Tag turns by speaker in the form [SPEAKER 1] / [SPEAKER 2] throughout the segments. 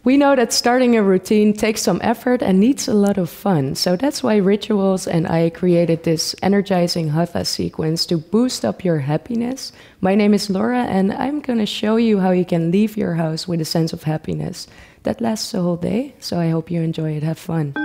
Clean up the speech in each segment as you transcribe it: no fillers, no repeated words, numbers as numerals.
[SPEAKER 1] We know that starting a routine takes some effort and needs a lot of fun, so that's why Rituals and I created this energizing Hatha sequence to boost up your happiness. My name is Laura, and I'm gonna show you how you can leave your house with a sense of happiness that lasts the whole day, so I hope you enjoy it. Have fun.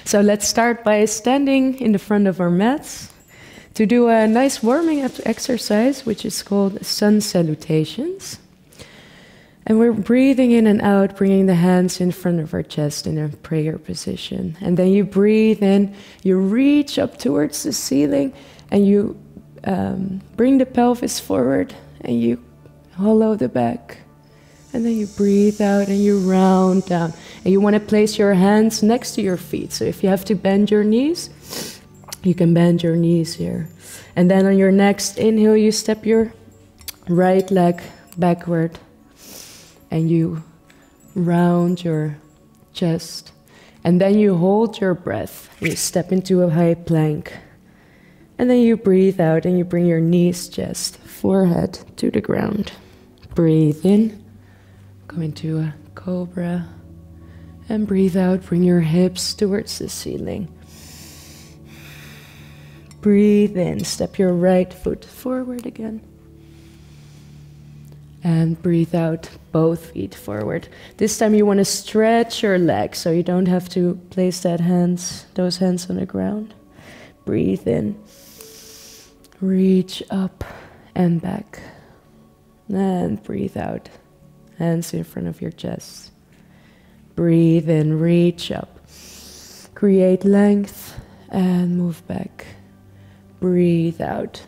[SPEAKER 1] So let's start by standing in the front of our mats to do a nice warming up exercise, which is called sun salutations. And we're breathing in and out, bringing the hands in front of our chest in a prayer position. And then you breathe in, you reach up towards the ceiling, and you bring the pelvis forward, and you hollow the back. And then you breathe out and you round down. And you want to place your hands next to your feet. So if you have to bend your knees, you can bend your knees here. And then on your next inhale, you step your right leg backward. And you round your chest. And then you hold your breath. You step into a high plank. And then you breathe out and you bring your knees, chest, forehead to the ground. Breathe in. Go into a cobra and breathe out. Bring your hips towards the ceiling. Breathe in. Step your right foot forward again. And breathe out, both feet forward. This time you want to stretch your legs so you don't have to place those hands on the ground. Breathe in. Reach up and back. And breathe out. Hands in front of your chest. Breathe in, reach up. Create length and move back. Breathe out.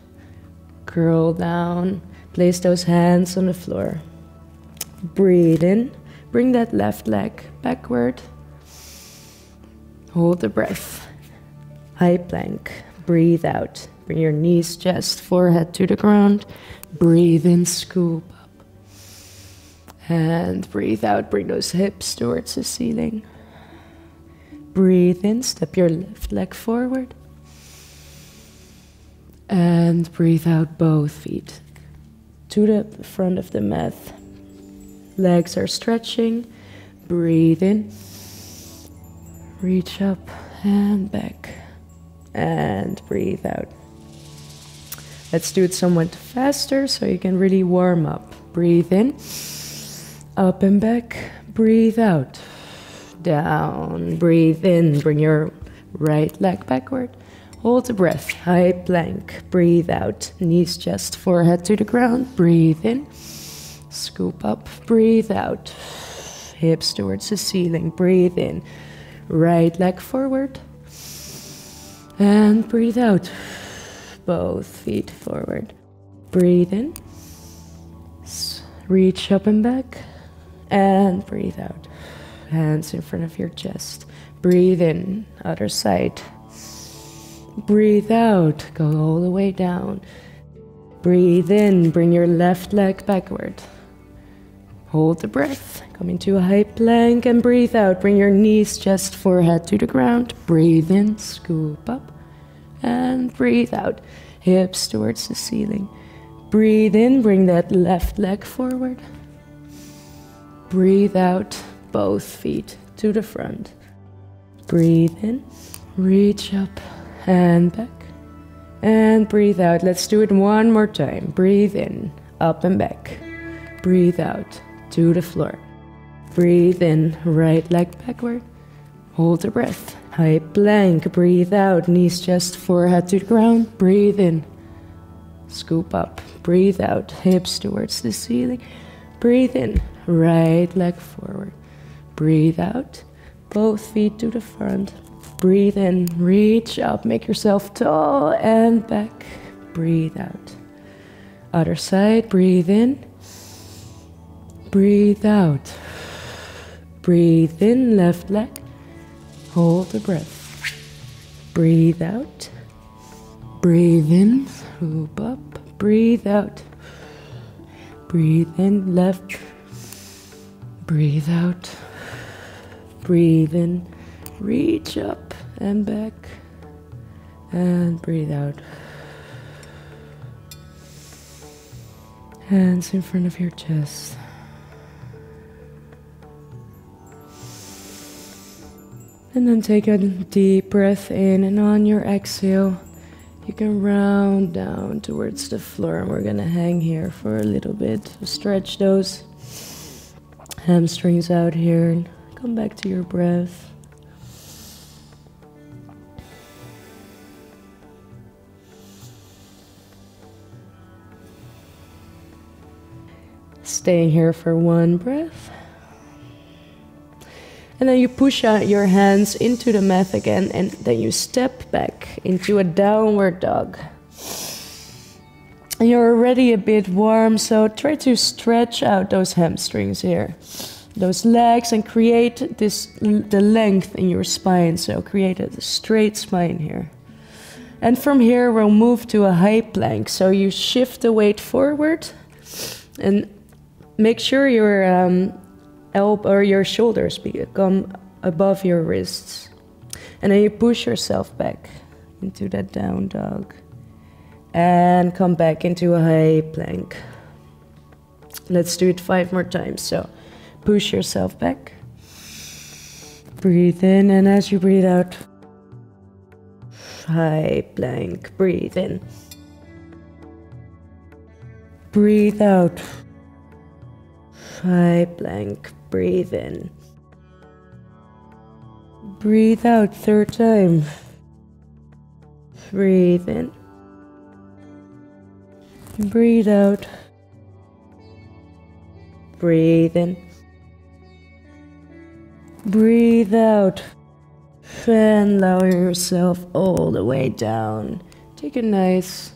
[SPEAKER 1] Curl down. Place those hands on the floor. Breathe in. Bring that left leg backward. Hold the breath. High plank. Breathe out. Bring your knees, chest, forehead to the ground. Breathe in, scoop. And breathe out, bring those hips towards the ceiling. Breathe in, step your left leg forward. And breathe out, both feet to the front of the mat. Legs are stretching. Breathe in. Reach up and back. And breathe out. Let's do it somewhat faster so you can really warm up. Breathe in. Up and back, breathe out, down, breathe in, bring your right leg backward, hold the breath, high plank, breathe out, knees, chest, forehead to the ground, breathe in, scoop up, breathe out, hips towards the ceiling, breathe in, right leg forward, and breathe out, both feet forward, breathe in, reach up and back, and breathe out. Hands in front of your chest. Breathe in, other side. Breathe out, go all the way down. Breathe in, bring your left leg backward. Hold the breath, come into a high plank and breathe out. Bring your knees, chest, forehead to the ground. Breathe in, scoop up, and breathe out. Hips towards the ceiling. Breathe in, bring that left leg forward. Breathe out, both feet to the front. Breathe in, reach up and back. And breathe out. Let's do it one more time. Breathe in, up and back. Breathe out to the floor. Breathe in, right leg backward. Hold the breath. High plank, breathe out, knees, chest, forehead to the ground. Breathe in, scoop up, breathe out, hips towards the ceiling. Breathe in, right leg forward. Breathe out, both feet to the front. Breathe in, reach up, make yourself tall and back. Breathe out. Other side, breathe in. Breathe out. Breathe in, left leg. Hold the breath. Breathe out. Breathe in, swoop up. Breathe out. Breathe in, left. Breathe out. Breathe in. Reach up and back. And breathe out. Hands in front of your chest. And then take a deep breath in, and on your exhale, you can round down towards the floor, and we're gonna hang here for a little bit. Stretch those hamstrings out here and come back to your breath. Staying here for one breath. And then you push out your hands into the mat again, and then you step back into a downward dog. And you're already a bit warm, so try to stretch out those hamstrings here, those legs, and create the length in your spine. So create a straight spine here. And from here we'll move to a high plank. So you shift the weight forward, and make sure your elbow or your shoulders become above your wrists. And then you push yourself back into that down dog. And come back into a high plank. Let's do it 5 more times. So push yourself back. Breathe in, and as you breathe out, high plank. Breathe in. Breathe out. High plank. Breathe in. Breathe out 3rd time. Breathe in. Breathe out. Breathe in. Breathe out. And lower yourself all the way down. Take a nice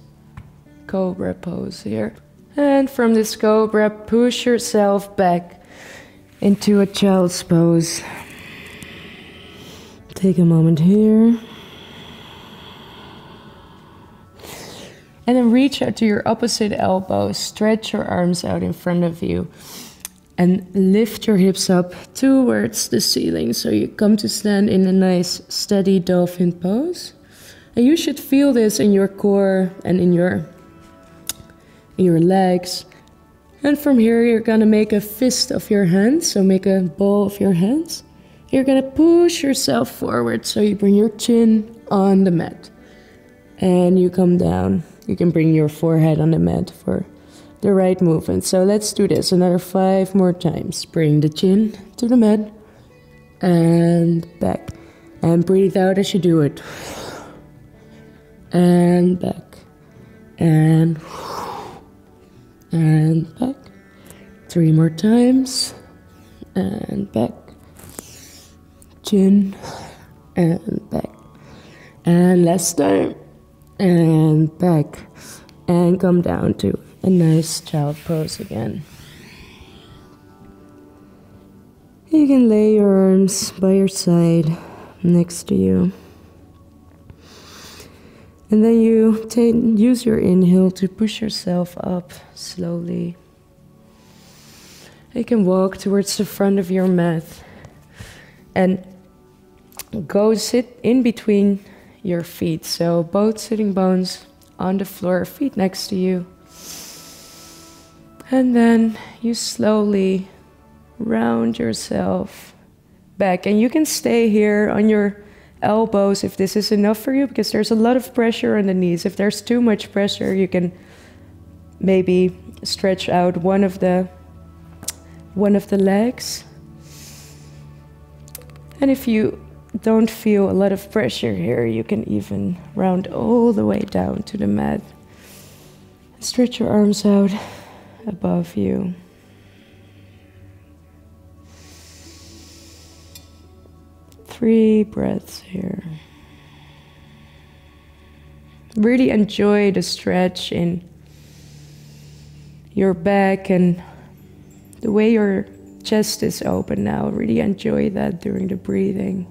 [SPEAKER 1] cobra pose here. And from this cobra, push yourself back into a child's pose. Take a moment here. And then reach out to your opposite elbow, stretch your arms out in front of you, and lift your hips up towards the ceiling. So you come to stand in a nice steady dolphin pose. And you should feel this in your core and in your legs. And from here you're gonna make a fist of your hands, so make a ball of your hands. You're gonna push yourself forward, so you bring your chin on the mat. And you come down. You can bring your forehead on the mat for the right movement. So let's do this another 5 more times. Bring the chin to the mat and back. And breathe out as you do it. And back. And back. 3 more times. And back. Chin and back. And last time. And back. And come down to a nice child pose again. You can lay your arms by your side next to you. And then you use your inhale to push yourself up slowly. You can walk towards the front of your mat and go sit in between your feet. So both sitting bones on the floor, feet next to you. And then you slowly round yourself back. And you can stay here on your elbows if this is enough for you, because there's a lot of pressure on the knees. If there's too much pressure, you can maybe stretch out one of the legs. And if you don't feel a lot of pressure here, you can even round all the way down to the mat. Stretch your arms out above you. Three breaths here. Really enjoy the stretch in your back and the way your chest is open now. Really enjoy that during the breathing.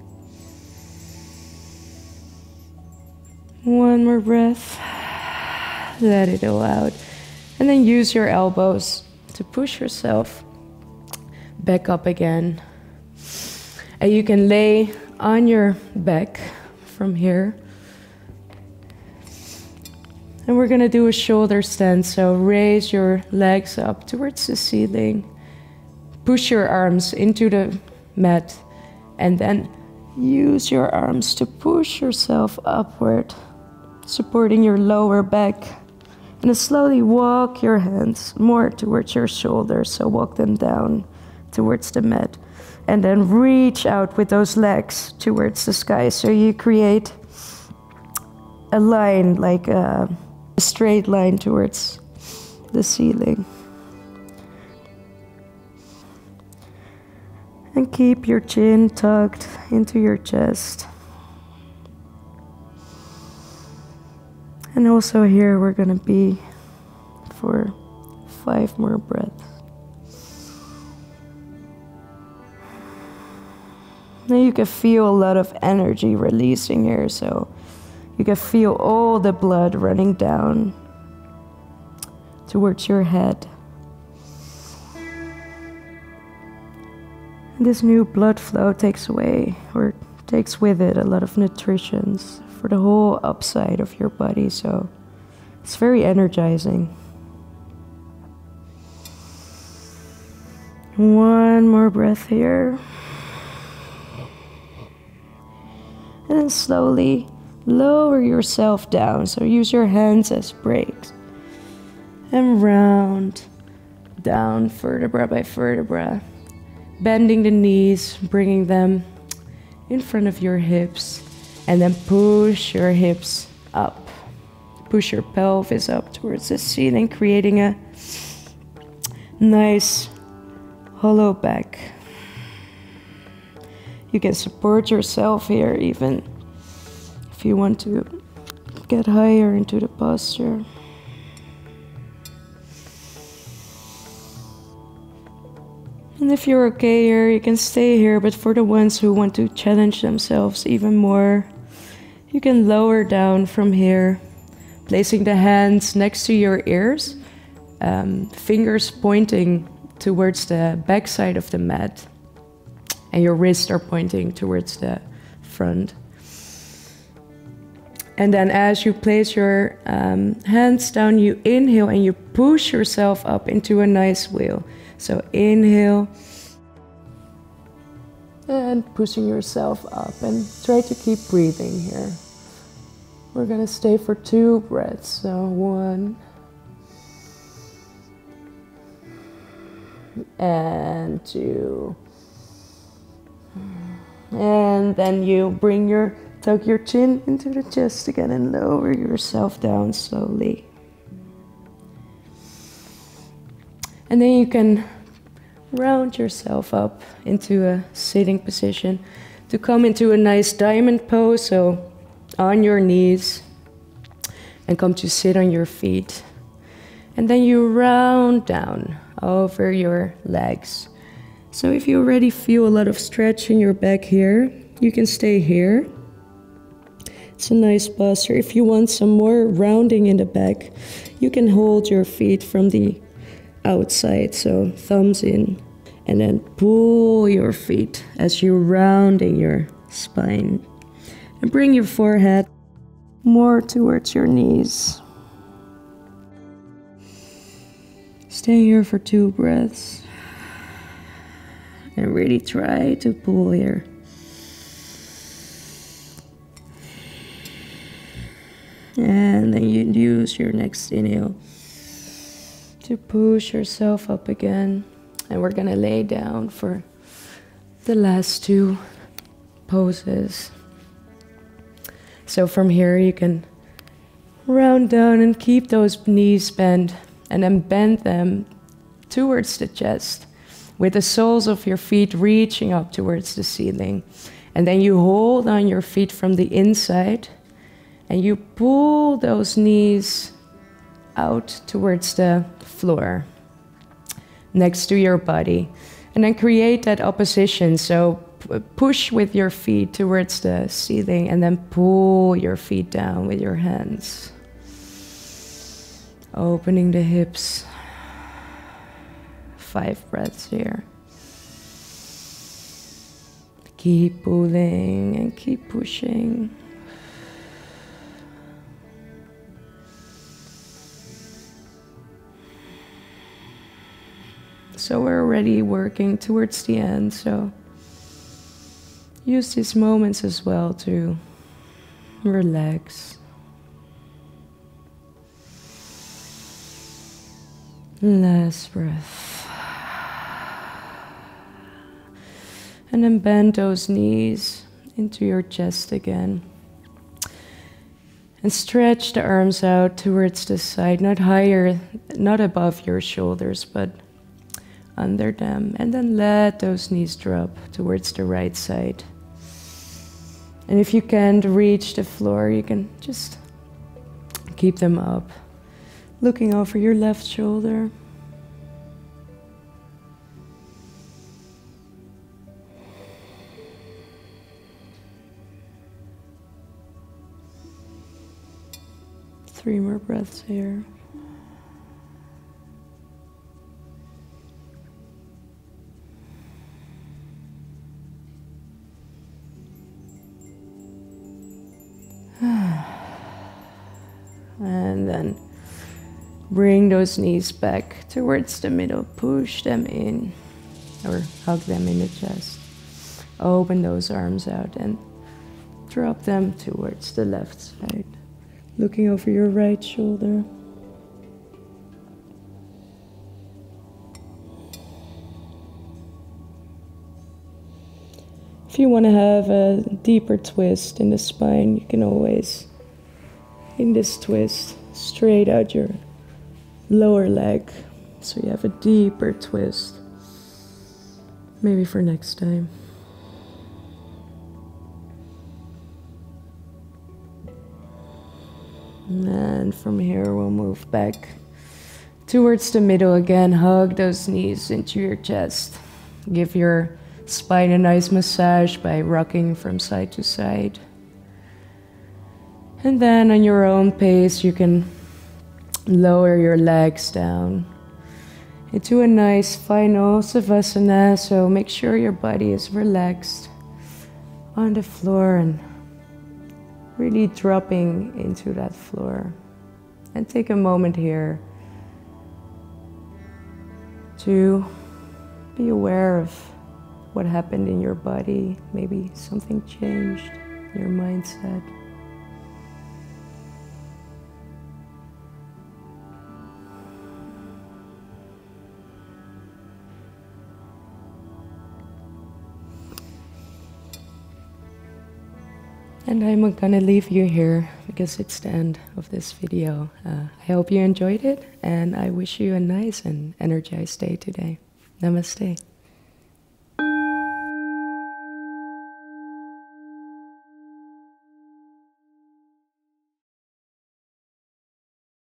[SPEAKER 1] One more breath. Let it all out. And then use your elbows to push yourself back up again. And you can lay on your back from here. And we're going to do a shoulder stand. So raise your legs up towards the ceiling. Push your arms into the mat. And then use your arms to push yourself upward, supporting your lower back. And then slowly walk your hands more towards your shoulders. So walk them down towards the mat. And then reach out with those legs towards the sky. So you create a line, like a straight line towards the ceiling. And keep your chin tucked into your chest. And also here we're going to be for 5 more breaths. Now you can feel a lot of energy releasing here, so you can feel all the blood running down towards your head. And this new blood flow takes away, or takes with it, a lot of nutrients for the whole upside of your body, so it's very energizing. One more breath here. And then slowly lower yourself down. So use your hands as brakes. And round down vertebra by vertebra. Bending the knees, bringing them in front of your hips. And then push your hips up. Push your pelvis up towards the ceiling, creating a nice hollow back. You can support yourself here even if you want to get higher into the posture. And if you're okay here, you can stay here, but for the ones who want to challenge themselves even more, you can lower down from here, placing the hands next to your ears, fingers pointing towards the back side of the mat. And your wrists are pointing towards the front. And then as you place your hands down, you inhale and you push yourself up into a nice wheel. So inhale and pushing yourself up, and try to keep breathing here. We're gonna stay for 2 breaths. So 1 and 2. And then you tuck your chin into the chest again and lower yourself down slowly. And then you can round yourself up into a sitting position to come into a nice diamond pose, so on your knees, and come to sit on your feet. And then you round down over your legs. So if you already feel a lot of stretch in your back here, you can stay here. It's a nice posture. If you want some more rounding in the back, you can hold your feet from the outside, so thumbs in, and then pull your feet as you're rounding your spine. And bring your forehead more towards your knees. Stay here for 2 breaths. And really try to pull here. And then you use your next inhale to push yourself up again. And we're gonna lay down for the last 2 poses. So from here you can round down and keep those knees bent, and then bend them towards the chest, with the soles of your feet reaching up towards the ceiling. And then you hold on your feet from the inside, and you pull those knees out towards the floor, next to your body. And then create that opposition, so push with your feet towards the ceiling, and then pull your feet down with your hands. Opening the hips. 5 breaths here. Keep pulling and keep pushing. So we're already working towards the end, so use these moments as well to relax. Last breath. And then bend those knees into your chest again. And stretch the arms out towards the side, not higher, not above your shoulders, but under them. And then let those knees drop towards the right side. And if you can't reach the floor, you can just keep them up, looking over your left shoulder. Three more breaths here. And then bring those knees back towards the middle. Push them in or hug them in the chest. Open those arms out and drop them towards the left side, looking over your right shoulder. If you want to have a deeper twist in the spine, you can always, in this twist, straight out your lower leg, so you have a deeper twist. Maybe for next time. And from here we'll move back towards the middle again. Hug those knees into your chest. Give your spine a nice massage by rocking from side to side. And then on your own pace you can lower your legs down into a nice final Savasana. So make sure your body is relaxed on the floor and really dropping into that floor. And take a moment here to be aware of what happened in your body. Maybe something changed in your mindset. And I'm gonna leave you here because it's the end of this video. I hope you enjoyed it, and I wish you a nice and energized day today. Namaste.